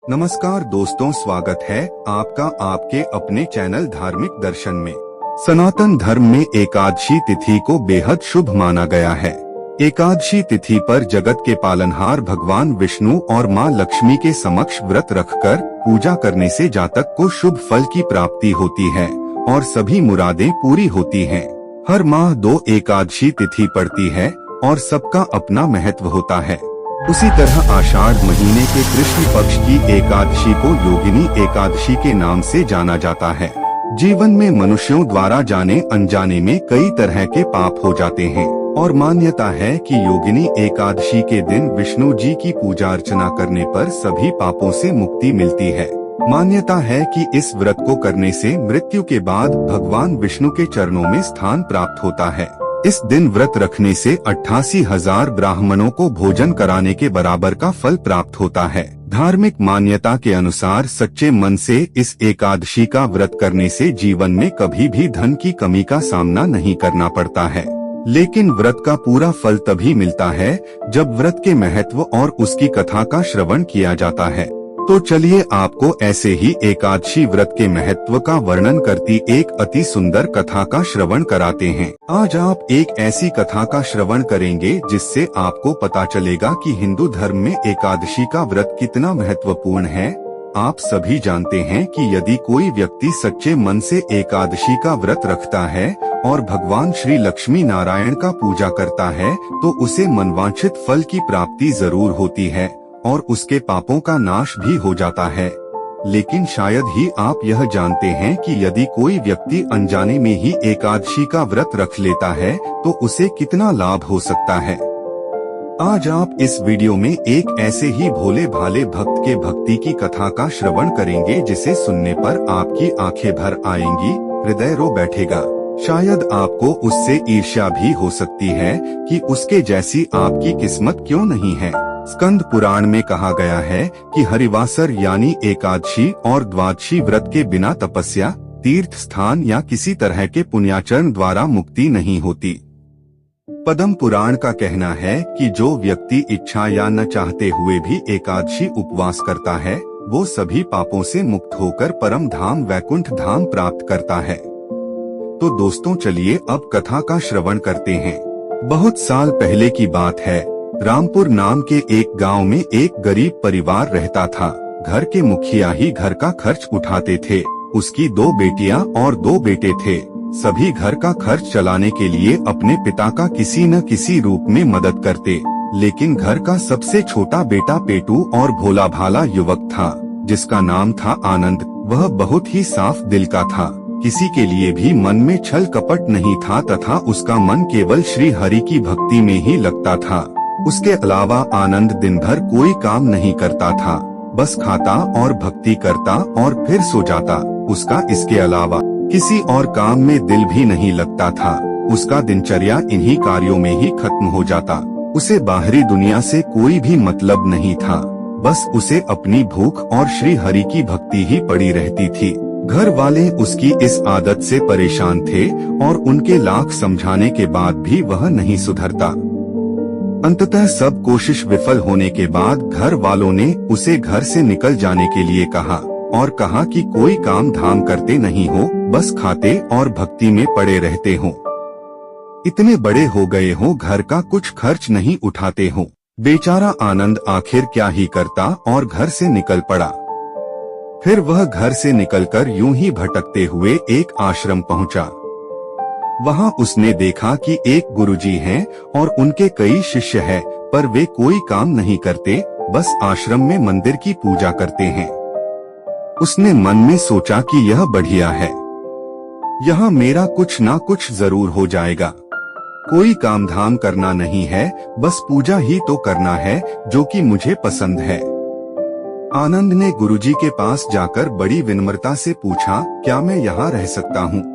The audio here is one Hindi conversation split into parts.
नमस्कार दोस्तों, स्वागत है आपका आपके अपने चैनल धार्मिक दर्शन में। सनातन धर्म में एकादशी तिथि को बेहद शुभ माना गया है। एकादशी तिथि पर जगत के पालनहार भगवान विष्णु और मां लक्ष्मी के समक्ष व्रत रखकर पूजा करने से जातक को शुभ फल की प्राप्ति होती है और सभी मुरादें पूरी होती हैं। हर माह 2 एकादशी तिथि पड़ती है और सबका अपना महत्व होता है। उसी तरह आषाढ़ महीने के कृष्ण पक्ष की एकादशी को योगिनी एकादशी के नाम से जाना जाता है। जीवन में मनुष्यों द्वारा जाने अनजाने में कई तरह के पाप हो जाते हैं और मान्यता है कि योगिनी एकादशी के दिन विष्णु जी की पूजा अर्चना करने पर सभी पापों से मुक्ति मिलती है। मान्यता है कि इस व्रत को करने से मृत्यु के बाद भगवान विष्णु के चरणों में स्थान प्राप्त होता है। इस दिन व्रत रखने से 88,000 ब्राह्मणों को भोजन कराने के बराबर का फल प्राप्त होता है। धार्मिक मान्यता के अनुसार सच्चे मन से इस एकादशी का व्रत करने से जीवन में कभी भी धन की कमी का सामना नहीं करना पड़ता है। लेकिन व्रत का पूरा फल तभी मिलता है जब व्रत के महत्व और उसकी कथा का श्रवण किया जाता है। तो चलिए आपको ऐसे ही एकादशी व्रत के महत्व का वर्णन करती एक अति सुंदर कथा का श्रवण कराते हैं। आज आप एक ऐसी कथा का श्रवण करेंगे जिससे आपको पता चलेगा कि हिंदू धर्म में एकादशी का व्रत कितना महत्वपूर्ण है। आप सभी जानते हैं कि यदि कोई व्यक्ति सच्चे मन से एकादशी का व्रत रखता है और भगवान श्री लक्ष्मी नारायण का पूजा करता है तो उसे मनवांछित फल की प्राप्ति जरूर होती है और उसके पापों का नाश भी हो जाता है। लेकिन शायद ही आप यह जानते हैं कि यदि कोई व्यक्ति अनजाने में ही एकादशी का व्रत रख लेता है तो उसे कितना लाभ हो सकता है। आज आप इस वीडियो में एक ऐसे ही भोले भाले भक्त के भक्ति की कथा का श्रवण करेंगे जिसे सुनने पर आपकी आंखें भर आएंगी, हृदय रो बैठेगा। शायद आपको उससे ईर्ष्या भी हो सकती है कि उसके जैसी आपकी किस्मत क्यों नहीं है। स्कंद पुराण में कहा गया है कि हरिवासर यानी एकादशी और द्वादशी व्रत के बिना तपस्या, तीर्थ स्थान या किसी तरह के पुण्याचरण द्वारा मुक्ति नहीं होती। पद्म पुराण का कहना है कि जो व्यक्ति इच्छा या न चाहते हुए भी एकादशी उपवास करता है वो सभी पापों से मुक्त होकर परम धाम वैकुंठ धाम प्राप्त करता है। तो दोस्तों चलिए अब कथा का श्रवण करते हैं। बहुत साल पहले की बात है। रामपुर नाम के एक गांव में एक गरीब परिवार रहता था। घर के मुखिया ही घर का खर्च उठाते थे। उसकी 2 बेटियां और 2 बेटे थे। सभी घर का खर्च चलाने के लिए अपने पिता का किसी न किसी रूप में मदद करते। लेकिन घर का सबसे छोटा बेटा पेटू और भोला भाला युवक था जिसका नाम था आनंद। वह बहुत ही साफ दिल का था, किसी के लिए भी मन में छल कपट नहीं था तथा उसका मन केवल श्री हरि की भक्ति में ही लगता था। उसके अलावा आनंद दिन भर कोई काम नहीं करता था, बस खाता और भक्ति करता और फिर सो जाता। उसका इसके अलावा किसी और काम में दिल भी नहीं लगता था। उसका दिनचर्या इन्हीं कार्यों में ही खत्म हो जाता। उसे बाहरी दुनिया से कोई भी मतलब नहीं था, बस उसे अपनी भूख और श्री हरि की भक्ति ही पड़ी रहती थी। घर वाले उसकी इस आदत से परेशान थे और उनके लाख समझाने के बाद भी वह नहीं सुधरता। अंततः सब कोशिश विफल होने के बाद घर वालों ने उसे घर से निकल जाने के लिए कहा और कहा कि कोई काम धाम करते नहीं हो, बस खाते और भक्ति में पड़े रहते हो। इतने बड़े हो गए हो, घर का कुछ खर्च नहीं उठाते हो। बेचारा आनंद आखिर क्या ही करता और घर से निकल पड़ा। फिर वह घर से निकलकर यूं ही भटकते हुए एक आश्रम पहुंचा। वहां उसने देखा कि एक गुरुजी हैं और उनके कई शिष्य हैं, पर वे कोई काम नहीं करते, बस आश्रम में मंदिर की पूजा करते हैं। उसने मन में सोचा कि यह बढ़िया है, यहाँ मेरा कुछ ना कुछ जरूर हो जाएगा। कोई काम धाम करना नहीं है, बस पूजा ही तो करना है जो कि मुझे पसंद है। आनंद ने गुरुजी के पास जाकर बड़ी विनम्रता से पूछा, क्या मैं यहाँ रह सकता हूँ?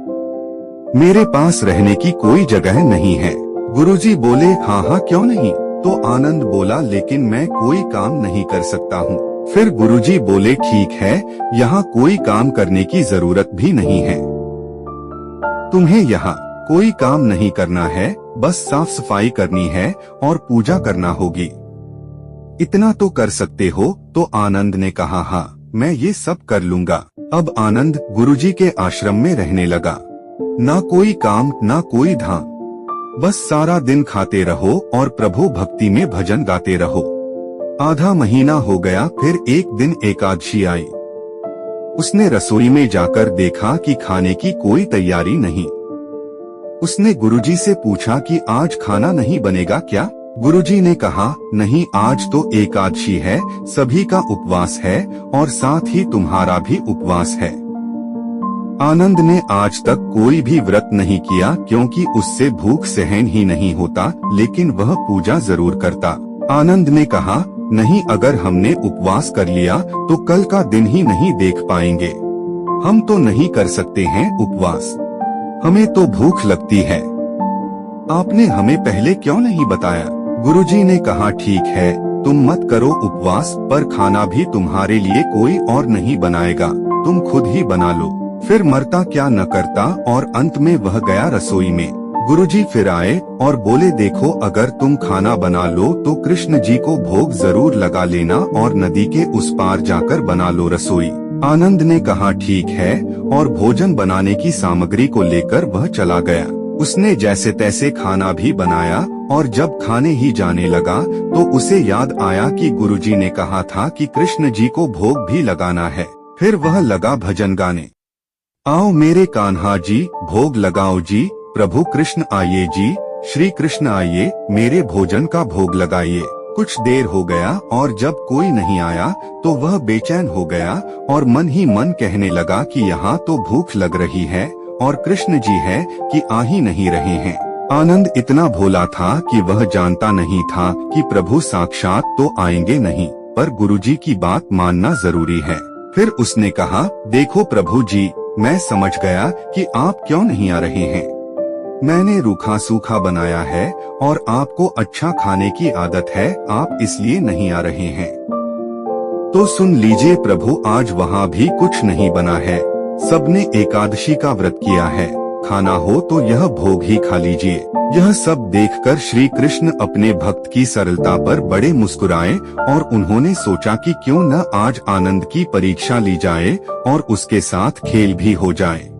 मेरे पास रहने की कोई जगह नहीं है। गुरुजी बोले, हाँ हाँ क्यों नहीं। तो आनंद बोला, लेकिन मैं कोई काम नहीं कर सकता हूँ। फिर गुरुजी बोले, ठीक है, यहाँ कोई काम करने की जरूरत भी नहीं है। तुम्हें यहाँ कोई काम नहीं करना है, बस साफ सफाई करनी है और पूजा करना होगी। इतना तो कर सकते हो। तो आनंद ने कहा, हाँ मैं ये सब कर लूंगा। अब आनंद गुरुजी के आश्रम में रहने लगा। ना कोई काम ना कोई धाम, बस सारा दिन खाते रहो और प्रभु भक्ति में भजन गाते रहो। आधा महीना हो गया, फिर एक दिन एकादशी आई। उसने रसोई में जाकर देखा कि खाने की कोई तैयारी नहीं। उसने गुरुजी से पूछा कि आज खाना नहीं बनेगा क्या? गुरुजी ने कहा, नहीं, आज तो एकादशी है, सभी का उपवास है और साथ ही तुम्हारा भी उपवास है। आनंद ने आज तक कोई भी व्रत नहीं किया क्योंकि उससे भूख सहन ही नहीं होता, लेकिन वह पूजा जरूर करता। आनंद ने कहा, नहीं, अगर हमने उपवास कर लिया तो कल का दिन ही नहीं देख पाएंगे। हम तो नहीं कर सकते हैं उपवास, हमें तो भूख लगती है। आपने हमें पहले क्यों नहीं बताया? गुरुजी ने कहा, ठीक है, तुम मत करो उपवास, पर खाना भी तुम्हारे लिए कोई और नहीं बनाएगा, तुम खुद ही बना लो। फिर मरता क्या न करता, और अंत में वह गया रसोई में। गुरुजी फिर आए और बोले, देखो, अगर तुम खाना बना लो तो कृष्ण जी को भोग जरूर लगा लेना और नदी के उस पार जाकर बना लो रसोई। आनंद ने कहा, ठीक है, और भोजन बनाने की सामग्री को लेकर वह चला गया। उसने जैसे तैसे खाना भी बनाया और जब खाने ही जाने लगा तो उसे याद आया कि गुरुजी ने कहा था कि कृष्ण जी को भोग भी लगाना है। फिर वह लगा भजन गाने, आओ मेरे कान्हा जी, भोग लगाओ जी, प्रभु कृष्ण आइए जी, श्री कृष्ण आइए, मेरे भोजन का भोग लगाइए। कुछ देर हो गया और जब कोई नहीं आया तो वह बेचैन हो गया और मन ही मन कहने लगा कि यहाँ तो भूख लग रही है और कृष्ण जी है कि आ ही नहीं रहे हैं। आनंद इतना भोला था कि वह जानता नहीं था कि प्रभु साक्षात तो आएंगे नहीं, पर गुरुजी की बात मानना जरूरी है। फिर उसने कहा, देखो प्रभु जी, मैं समझ गया कि आप क्यों नहीं आ रहे हैं। मैंने रूखा सूखा बनाया है और आपको अच्छा खाने की आदत है, आप इसलिए नहीं आ रहे हैं। तो सुन लीजिए प्रभु, आज वहाँ भी कुछ नहीं बना है, सबने एकादशी का व्रत किया है, खाना हो तो यह भोग ही खा लीजिए। यह सब देखकर श्री कृष्ण अपने भक्त की सरलता पर बड़े मुस्कुराए और उन्होंने सोचा कि क्यों न आज आनंद की परीक्षा ली जाए और उसके साथ खेल भी हो जाए।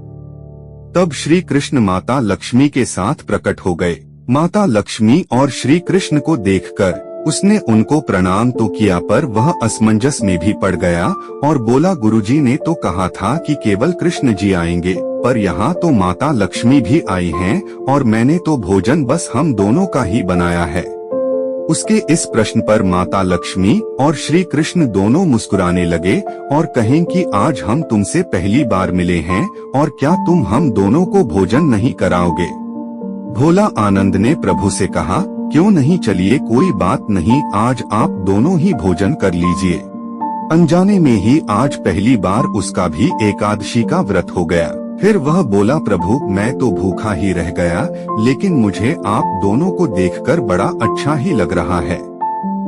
तब श्री कृष्ण माता लक्ष्मी के साथ प्रकट हो गए। माता लक्ष्मी और श्री कृष्ण को देखकर उसने उनको प्रणाम तो किया, पर वह असमंजस में भी पड़ गया और बोला, गुरुजी ने तो कहा था कि केवल कृष्ण जी आएंगे, पर यहाँ तो माता लक्ष्मी भी आई हैं और मैंने तो भोजन बस हम दोनों का ही बनाया है। उसके इस प्रश्न पर माता लक्ष्मी और श्री कृष्ण दोनों मुस्कुराने लगे और कहें कि आज हम तुमसे पहली बार मिले हैं और क्या तुम हम दोनों को भोजन नहीं कराओगे? भोला आनंद ने प्रभु से कहा, क्यों नहीं, चलिए कोई बात नहीं, आज आप दोनों ही भोजन कर लीजिए। अनजाने में ही आज पहली बार उसका भी एकादशी का व्रत हो गया। फिर वह बोला, प्रभु मैं तो भूखा ही रह गया, लेकिन मुझे आप दोनों को देखकर बड़ा अच्छा ही लग रहा है।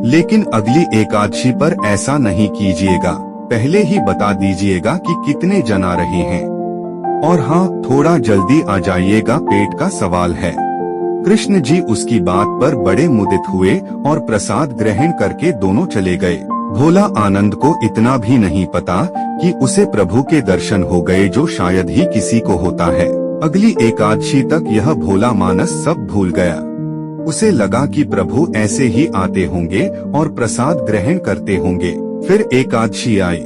लेकिन अगली एकादशी पर ऐसा नहीं कीजिएगा, पहले ही बता दीजिएगा कि कितने जन आ रहे हैं, और हाँ, थोड़ा जल्दी आ जाइएगा, पेट का सवाल है। कृष्ण जी उसकी बात पर बड़े मुदित हुए और प्रसाद ग्रहण करके दोनों चले गए। भोला आनंद को इतना भी नहीं पता कि उसे प्रभु के दर्शन हो गए, जो शायद ही किसी को होता है। अगली एकादशी तक यह भोला मानस सब भूल गया। उसे लगा कि प्रभु ऐसे ही आते होंगे और प्रसाद ग्रहण करते होंगे। फिर एकादशी आई।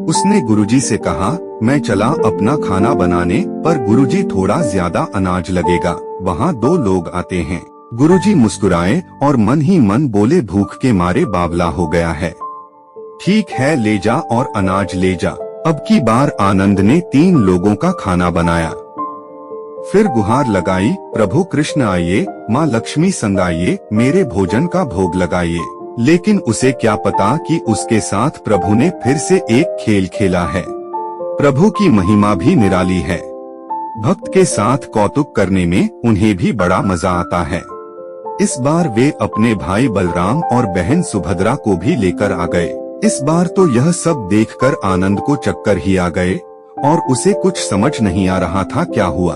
उसने गुरुजी से कहा, मैं चला अपना खाना बनाने, पर गुरुजी थोड़ा ज्यादा अनाज लगेगा, वहाँ 2 लोग आते हैं। गुरुजी मुस्कुराए और मन ही मन बोले, भूख के मारे बावला हो गया है। ठीक है, ले जा और अनाज ले जा। अब की बार आनंद ने 3 लोगों का खाना बनाया। फिर गुहार लगाई, प्रभु कृष्ण आइए, माँ लक्ष्मी संग आइए, मेरे भोजन का भोग लगाइए। लेकिन उसे क्या पता कि उसके साथ प्रभु ने फिर से एक खेल खेला है। प्रभु की महिमा भी निराली है। भक्त के साथ कौतुक करने में उन्हें भी बड़ा मजा आता है। इस बार वे अपने भाई बलराम और बहन सुभद्रा को भी लेकर आ गए। इस बार तो यह सब देखकर आनंद को चक्कर ही आ गए और उसे कुछ समझ नहीं आ रहा था क्या हुआ।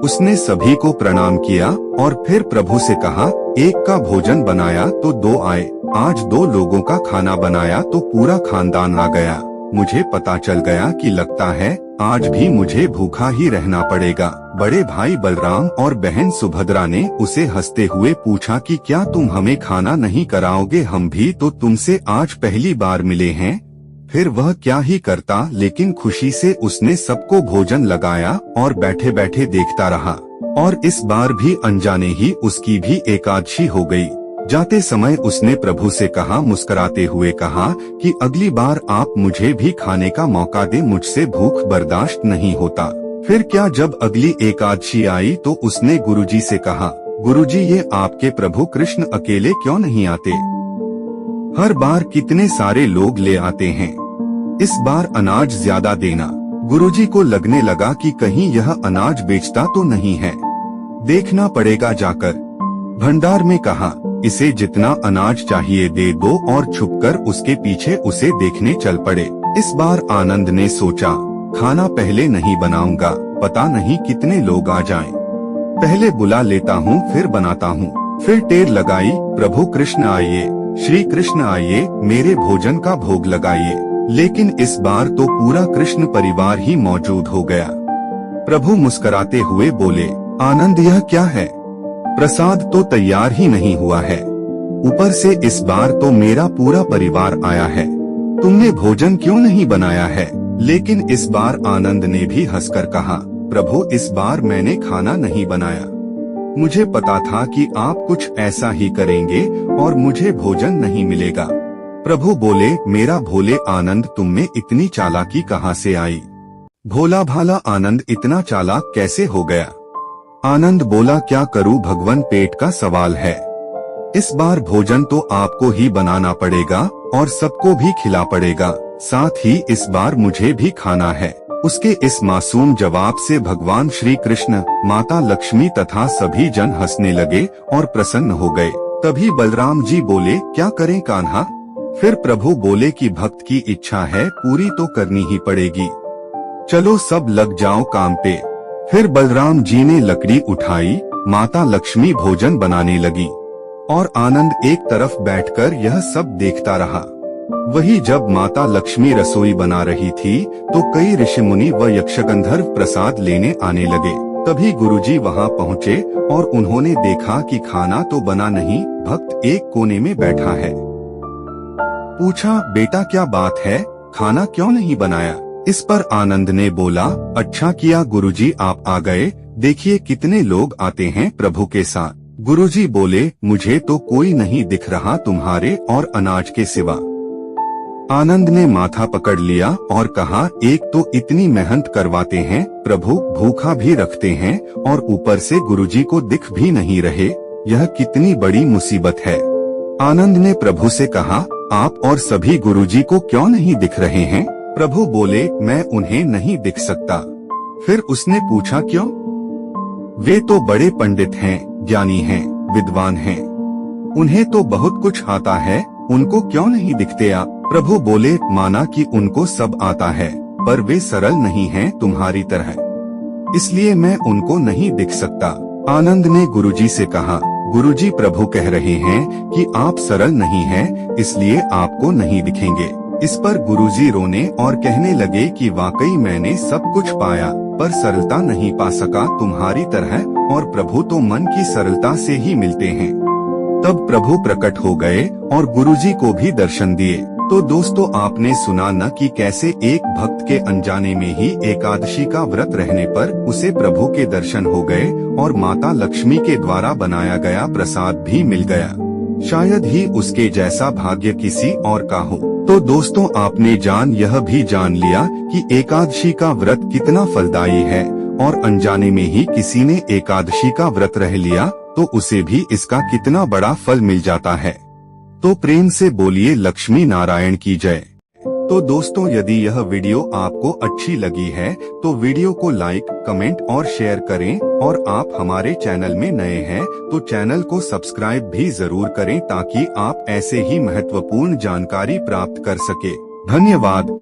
उसने सभी को प्रणाम किया और फिर प्रभु से कहा, एक का भोजन बनाया तो 2 आए, आज 2 लोगों का खाना बनाया तो पूरा खानदान आ गया। मुझे पता चल गया कि लगता है आज भी मुझे भूखा ही रहना पड़ेगा। बड़े भाई बलराम और बहन सुभद्रा ने उसे हंसते हुए पूछा कि क्या तुम हमें खाना नहीं कराओगे, हम भी तो तुमसे आज पहली बार मिले हैं। फिर वह क्या ही करता, लेकिन खुशी से उसने सबको भोजन लगाया और बैठे बैठे देखता रहा। और इस बार भी अनजाने ही उसकी भी एकादशी हो गई। जाते समय उसने प्रभु से कहा, मुस्कुराते हुए कहा कि अगली बार आप मुझे भी खाने का मौका दे, मुझसे भूख बर्दाश्त नहीं होता। फिर क्या, जब अगली एकादशी आई तो उसने गुरुजी से कहा, गुरुजी ये आपके प्रभु कृष्ण अकेले क्यों नहीं आते? हर बार कितने सारे लोग ले आते हैं, इस बार अनाज ज्यादा देना। गुरुजी को लगने लगा कि कहीं यह अनाज बेचता तो नहीं है, देखना पड़ेगा जाकर। भंडार में कहा, इसे जितना अनाज चाहिए दे दो, और छुपकर उसके पीछे उसे देखने चल पड़े। इस बार आनंद ने सोचा, खाना पहले नहीं बनाऊंगा, पता नहीं कितने लोग आ जाएं। पहले बुला लेता हूँ फिर बनाता हूँ। फिर टेर लगाई, प्रभु कृष्ण आइए, श्री कृष्ण आइए, मेरे भोजन का भोग लगाइए। लेकिन इस बार तो पूरा कृष्ण परिवार ही मौजूद हो गया। प्रभु मुस्कुराते हुए बोले, आनंद यह क्या है? प्रसाद तो तैयार ही नहीं हुआ है, ऊपर से इस बार तो मेरा पूरा परिवार आया है, तुमने भोजन क्यों नहीं बनाया है? लेकिन इस बार आनंद ने भी हंसकर कहा, प्रभु इस बार मैंने खाना नहीं बनाया, मुझे पता था कि आप कुछ ऐसा ही करेंगे और मुझे भोजन नहीं मिलेगा। प्रभु बोले, मेरा भोले आनंद, तुम में इतनी चालाकी कहाँ से आई? भोला भाला आनंद इतना चालाक कैसे हो गया? आनंद बोला, क्या करूं भगवान, पेट का सवाल है, इस बार भोजन तो आपको ही बनाना पड़ेगा और सबको भी खिला पड़ेगा, साथ ही इस बार मुझे भी खाना है। उसके इस मासूम जवाब से भगवान श्री कृष्ण, माता लक्ष्मी तथा सभी जन हंसने लगे और प्रसन्न हो गए। तभी बलराम जी बोले, क्या करें कान्हा? फिर प्रभु बोले कि भक्त की इच्छा है, पूरी तो करनी ही पड़ेगी, चलो सब लग जाओ काम पे। फिर बलराम जी ने लकड़ी उठाई, माता लक्ष्मी भोजन बनाने लगी और आनंद एक तरफ बैठकर यह सब देखता रहा। वही जब माता लक्ष्मी रसोई बना रही थी तो कई ऋषि मुनि व यक्षगंधर्व प्रसाद लेने आने लगे। तभी गुरुजी वहां पहुंचे और उन्होंने देखा कि खाना तो बना नहीं, भक्त एक कोने में बैठा है। पूछा, बेटा क्या बात है, खाना क्यों नहीं बनाया? इस पर आनंद ने बोला, अच्छा किया गुरुजी आप आ गए, देखिए कितने लोग आते हैं प्रभु के साथ। गुरुजी बोले, मुझे तो कोई नहीं दिख रहा तुम्हारे और अनाज के सिवा। आनंद ने माथा पकड़ लिया और कहा, एक तो इतनी मेहनत करवाते हैं प्रभु, भूखा भी रखते हैं और ऊपर से गुरुजी को दिख भी नहीं रहे, यह कितनी बड़ी मुसीबत है। आनंद ने प्रभु से कहा, आप और सभी गुरुजी को क्यों नहीं दिख रहे हैं? प्रभु बोले, मैं उन्हें नहीं दिख सकता। फिर उसने पूछा, क्यों? वे तो बड़े पंडित हैं, ज्ञानी हैं, विद्वान हैं, उन्हें तो बहुत कुछ आता है, उनको क्यों नहीं दिखते आप? प्रभु बोले, माना कि उनको सब आता है, पर वे सरल नहीं हैं तुम्हारी तरह, इसलिए मैं उनको नहीं दिख सकता। आनंद ने गुरुजी से कहा, गुरुजी प्रभु कह रहे हैं कि आप सरल नहीं हैं, इसलिए आपको नहीं दिखेंगे। इस पर गुरुजी रोने और कहने लगे कि वाकई मैंने सब कुछ पाया, पर सरलता नहीं पा सका तुम्हारी तरह, और प्रभु तो मन की सरलता से ही मिलते हैं। तब प्रभु प्रकट हो गए और गुरुजी को भी दर्शन दिए। तो दोस्तों, आपने सुना न कि कैसे एक भक्त के अनजाने में ही एकादशी का व्रत रहने पर उसे प्रभु के दर्शन हो गए और माता लक्ष्मी के द्वारा बनाया गया प्रसाद भी मिल गया। शायद ही उसके जैसा भाग्य किसी और का हो। तो दोस्तों, आपने यह भी जान लिया कि एकादशी का व्रत कितना फलदायी है, और अनजाने में ही किसी ने एकादशी का व्रत रह लिया तो उसे भी इसका कितना बड़ा फल मिल जाता है। तो प्रेम से बोलिए लक्ष्मी नारायण की जय। तो दोस्तों, यदि यह वीडियो आपको अच्छी लगी है तो वीडियो को लाइक, कमेंट और शेयर करें, और आप हमारे चैनल में नए हैं तो चैनल को सब्सक्राइब भी जरूर करें ताकि आप ऐसे ही महत्वपूर्ण जानकारी प्राप्त कर सके। धन्यवाद।